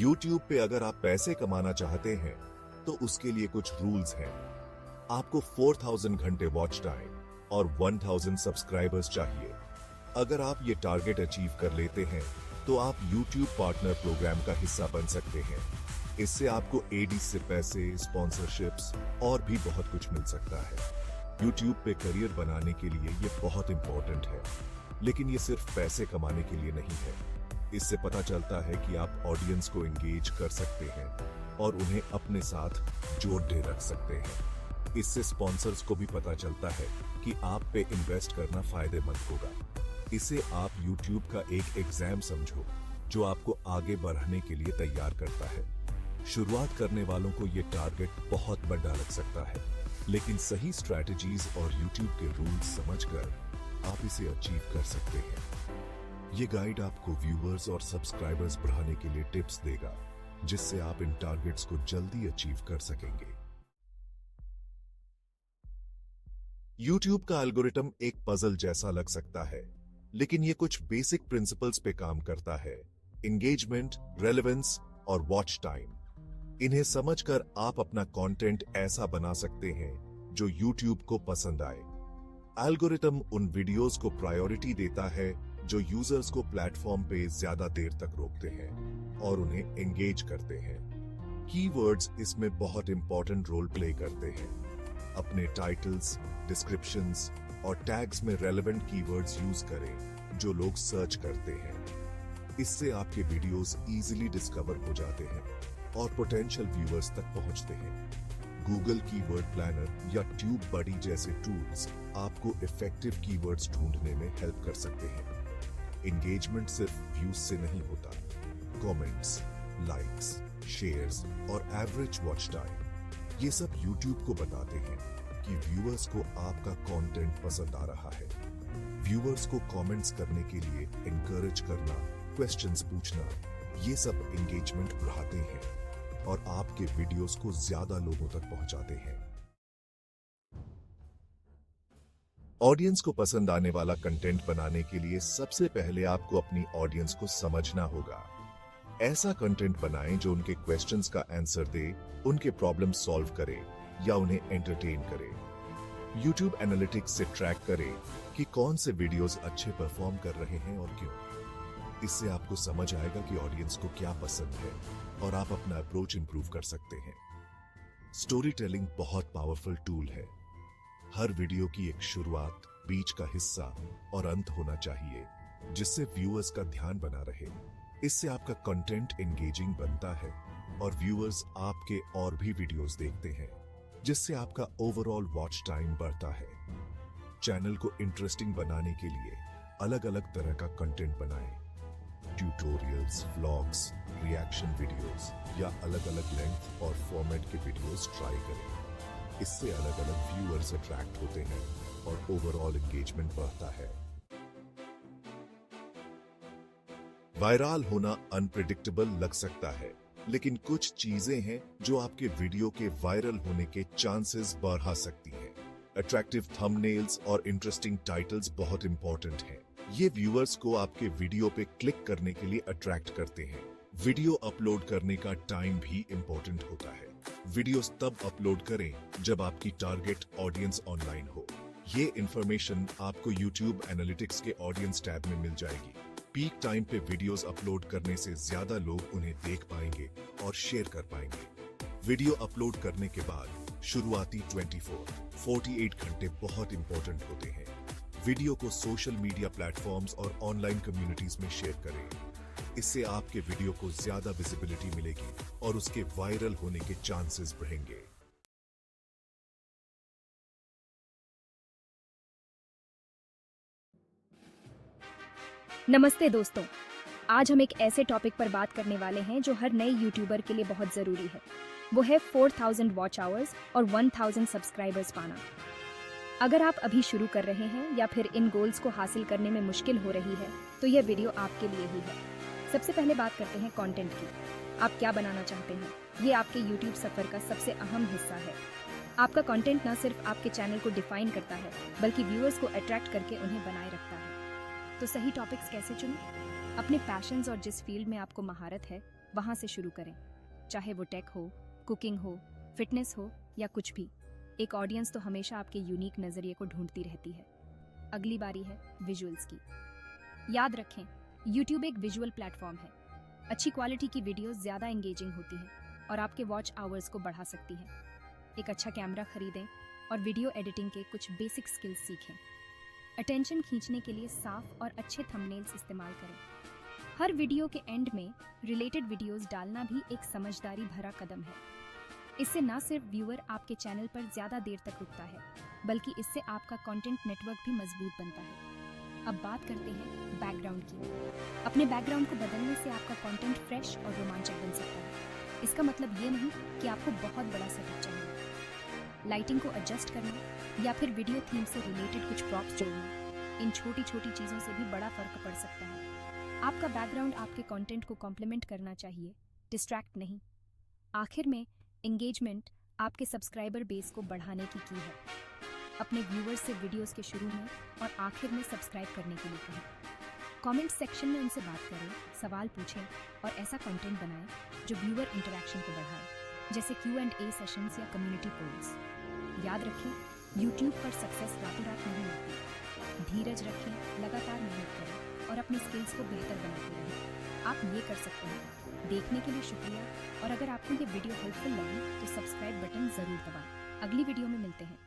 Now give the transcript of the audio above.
YouTube पे अगर आप पैसे कमाना चाहते हैं तो उसके लिए कुछ रूल्स हैं. आपको 4000 घंटे वॉच टाइम और 1000 सब्सक्राइबर्स चाहिए. अगर आप ये टारगेट अचीव कर लेते हैं तो आप YouTube पार्टनर प्रोग्राम का हिस्सा बन सकते हैं. इससे आपको एडीज से पैसे, स्पॉन्सरशिप्स और भी बहुत कुछ मिल सकता है. YouTube पे करियर बनाने के लिए ये बहुत इंपॉर्टेंट है, लेकिन ये सिर्फ पैसे कमाने के लिए नहीं है. इससे पता चलता है कि आप ऑडियंस को एंगेज कर सकते हैं और उन्हें अपने साथ जोड़े रख सकते हैं. इससे स्पॉन्सर्स को भी पता चलता है कि आप पे इन्वेस्ट करना फायदेमंद होगा. इसे आप YouTube का एक एग्जाम समझो जो आपको आगे बढ़ने के लिए तैयार करता है. शुरुआत करने वालों को ये टारगेट बहुत बड़ा लग सकता है, लेकिन सही स्ट्रैटेजीज और YouTube के रूल्स समझकर आप इसे अचीव कर सकते हैं. ये गाइड आपको व्यूअर्स और सब्सक्राइबर्स बढ़ाने के लिए टिप्स देगा, जिससे आप इन टारगेट्स को जल्दी अचीव कर सकेंगे. YouTube का एल्गोरिथम एक पजल जैसा लग सकता है, लेकिन ये कुछ बेसिक प्रिंसिपल्स पे काम करता है: एंगेजमेंट, रेलेवेंस और वॉच टाइम. इन्हें समझकर आप अपना कंटेंट ऐसा बना सकते हैं जो YouTube को पसंद आए. एल्गोरिथम उन वीडियोस को प्रायोरिटी देता है जो यूजर्स को प्लेटफॉर्म पे ज्यादा देर तक रोकते हैं और उन्हें एंगेज करते हैं. कीवर्ड्स इसमें बहुत इंपॉर्टेंट रोल प्ले करते हैं. अपने टाइटल्स, डिस्क्रिप्शंस और टैग्स में रेलेवेंट कीवर्ड्स यूज करें जो लोग सर्च करते हैं. इससे आपके वीडियोस इजीली डिस्कवर हो जाते हैं और पोटेंशियल व्यूअर्स तक पहुंचते हैं. गूगल कीवर्ड प्लानर या ट्यूब बडी जैसे टूल्स आपको इफेक्टिव कीवर्ड्स ढूंढने में हेल्प कर सकते हैं. एंगेजमेंट सिर्फ व्यूज से नहीं होता. कमेंट्स, लाइक्स, शेयर्स और एवरेज वॉच टाइम ये सब YouTube को बताते हैं कि व्यूअर्स को आपका कंटेंट पसंद आ रहा है. व्यूअर्स को कमेंट्स करने के लिए एनकरेज करना, क्वेश्चंस पूछना, ये सब एंगेजमेंट बढ़ाते हैं और आपके वीडियोस को ज्यादा लोगों तक पहुंचाते हैं. ऑडियंस को पसंद आने वाला कंटेंट बनाने के लिए सबसे पहले आपको अपनी ऑडियंस को समझना होगा. ऐसा कंटेंट बनाएं जो उनके क्वेश्चंस का आंसर दे, उनके प्रॉब्लम सॉल्व करे या उन्हें एंटरटेन करे. YouTube एनालिटिक्स से ट्रैक करे कि कौन से वीडियोस अच्छे परफॉर्म कर रहे हैं और क्यों. इससे आपको समझ आएगा कि ऑडियंस को क्या पसंद है और आप अपना अप्रोच इंप्रूव कर सकते हैं. स्टोरी टेलिंग बहुत पावरफुल टूल है. हर वीडियो की एक शुरुआत, बीच का हिस्सा और अंत होना चाहिए, जिससे व्यूअर्स का ध्यान बना रहे. इससे आपका कंटेंट एंगेजिंग बनता है और व्यूअर्स आपके और भी वीडियोस देखते हैं, जिससे आपका ओवरऑल वॉच टाइम बढ़ता है. चैनल को इंटरेस्टिंग बनाने के लिए अलग अलग तरह का कंटेंट बनाएं. ट्यूटोरियल्स, व्लॉग्स, रिएक्शन वीडियोस या अलग अलग लेंथ और फॉर्मेट के वीडियोस ट्राई करें. इससे अलग अलग व्यूअर्स अट्रैक्ट होते हैं और ओवरऑल एंगेजमेंट बढ़ता है. वायरल होना अनप्रेडिक्टेबल लग सकता है, लेकिन कुछ चीजें हैं जो आपके वीडियो के वायरल होने के चांसेस बढ़ा सकती हैं. अट्रैक्टिव थंबनेल्स और इंटरेस्टिंग टाइटल्स बहुत इंपॉर्टेंट हैं. ये व्यूअर्स को आपके वीडियो पे क्लिक करने के लिए अट्रैक्ट करते हैं. वीडियो अपलोड करने का टाइम भी इंपॉर्टेंट होता है. वीडियोस तब अपलोड करें जब आपकी टारगेट ऑडियंस ऑनलाइन हो. ये इंफॉर्मेशन आपको YouTube एनालिटिक्स के ऑडियंस टैब में मिल जाएगी. पीक टाइम पे वीडियोस अपलोड करने से ज्यादा लोग उन्हें देख पाएंगे और शेयर कर पाएंगे. वीडियो अपलोड करने के बाद शुरुआती 24-48 घंटे बहुत इंपॉर्टेंट होते हैं. वीडियो को सोशल मीडिया प्लेटफॉर्म्स और ऑनलाइन कम्युनिटीज में शेयर करें. इससे आपके वीडियो को ज्यादा विजिबिलिटी मिलेगी और उसके वायरल होने के चांसेस बढ़ेंगे. नमस्ते दोस्तों, आज हम एक ऐसे टॉपिक पर बात करने वाले हैं जो हर नए यूट्यूबर के लिए बहुत ज़रूरी है। वो है 4000 वॉच आवर्स और 1000 सब्सक्राइबर्स पाना। अगर आप अभी शुरू कर रहे हैं या फिर इन गोल्स को हासिल करने में मुश्किल हो रही है तो यह वीडियो आपके लिए ही है। सबसे पहले बात करते हैं कंटेंट की। आप क्या बनाना चाहते हैं, ये आपके यूट्यूब सफ़र का सबसे अहम हिस्सा है। आपका कंटेंट न सिर्फ आपके चैनल को डिफाइन करता है बल्कि व्यूअर्स को अट्रैक्ट करके उन्हें बनाए रखता है। तो सही टॉपिक्स कैसे चुनें? अपने पैशंस और जिस फील्ड में आपको महारत है वहाँ से शुरू करें। चाहे वो टेक हो, कुकिंग हो, फिटनेस हो या कुछ भी, एक ऑडियंस तो हमेशा आपके यूनिक नज़रिए को ढूंढती रहती है। अगली बारी है विजुअल्स की। याद रखें, यूट्यूब एक विजुअल प्लेटफॉर्म है। अच्छी क्वालिटी की वीडियो ज़्यादा एंगेजिंग होती हैं और आपके वॉच आवर्स को बढ़ा सकती हैं। एक अच्छा कैमरा खरीदें और वीडियो एडिटिंग के कुछ बेसिक स्किल्स सीखें। अटेंशन खींचने के लिए साफ और अच्छे थंबनेल्स इस्तेमाल करें। हर वीडियो के एंड में रिलेटेड वीडियोस डालना भी एक समझदारी भरा कदम है। इससे न सिर्फ व्यूअर आपके चैनल पर ज़्यादा देर तक रुकता है बल्कि इससे आपका कंटेंट नेटवर्क भी मजबूत बनता है। अब बात करते हैं बैकग्राउंड की। अपने बैकग्राउंड को बदलने से आपका कंटेंट फ्रेश और रोमांचक बन सकता है। इसका मतलब ये नहीं कि आपको बहुत बड़ा सेटअप चाहिए। लाइटिंग को एडजस्ट करना या फिर वीडियो थीम से रिलेटेड कुछ प्रॉप्स जोड़ना, इन छोटी छोटी चीज़ों से भी बड़ा फर्क पड़ सकता है। आपका बैकग्राउंड आपके कंटेंट को कॉम्प्लीमेंट करना चाहिए, डिस्ट्रैक्ट नहीं। आखिर में एंगेजमेंट आपके सब्सक्राइबर बेस को बढ़ाने की है। अपने व्यूअर्स से वीडियोस के शुरू में और आखिर में सब्सक्राइब करने के लिए कहें। कमेंट सेक्शन में उनसे बात करें, सवाल पूछें और ऐसा कंटेंट बनाएं जो व्यूअर इंटरेक्शन को बढ़ाए, जैसे Q&A सेशंस या कम्युनिटी पोल्स। याद रखें, यूट्यूब पर सक्सेस रातों रात नहीं मिलती। धीरज रखें, लगातार मेहनत करें और अपने स्किल्स को बेहतर बनाते रहें। आप ये कर सकते हैं। देखने के लिए शुक्रिया और अगर आपको ये वीडियो हेल्पफुल लगी तो सब्सक्राइब बटन ज़रूर दबाएं। अगली वीडियो में मिलते हैं।